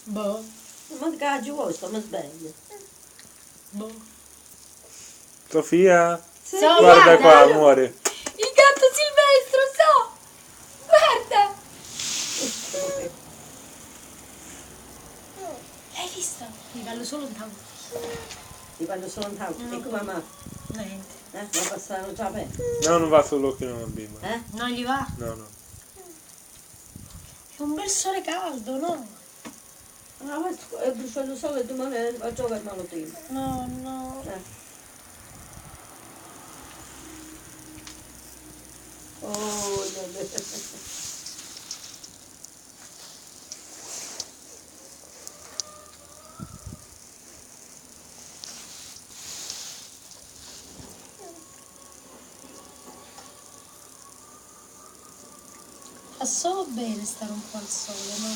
Boh. Ma che giù, stiamo sveglio. Boh. Sofia, Sì, guarda qua, amore. Il gatto Silvestro, so! Guarda! L'hai visto? Gli parlo solo un tavolo. Ti parlo solo un tavolo. E come mamma? Niente. Non passano già bene. No, non va sull'occhio non bimba. Non gli va? No, no. È un bel sole caldo, no? Ah, ma è bruciato il sole e domani va a giocare il malotino. No, no. Oh, Fa solo bene stare un po' al sole, no?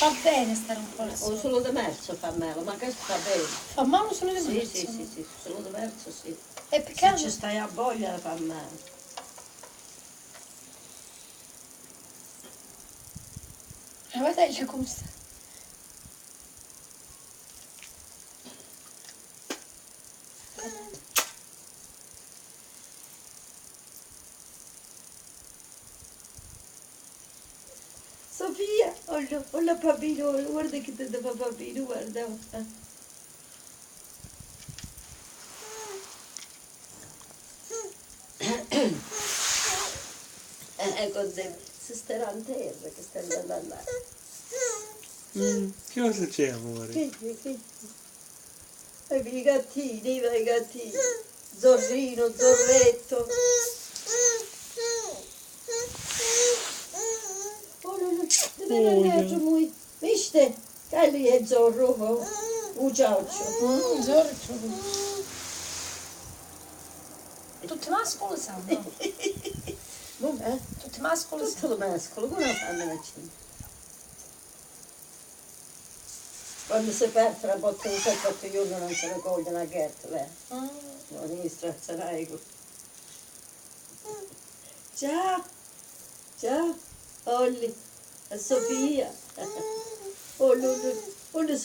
Fa bene stare un po' al o sole. solo di merzo fa male, ma che fa bene? Fa male solo di Sì, merzo? sì, solo di merzo sì. E perché Se ci stai a voglia fa male. Guarda come sta. Sofia, olha papino, guarda che ti fa papino, guarda. Così, si starà in terra che sta andando là. Che cosa c'è, amore? Che? I gattini, Zorrino, Zorretto. Oh, no, deve andare muy. Viste? Che lì è Zorro, un cioccio. Giorgio. Tutti mascoli sanno. Tutti mascoli sanno. Tutto lo mescolo, come fanno la cena? Quando si perde la botta di 7-8 giorni non se ne coglie una ghetta, non gli strazzerai. Ciao, Olli, a Sofia. Olli,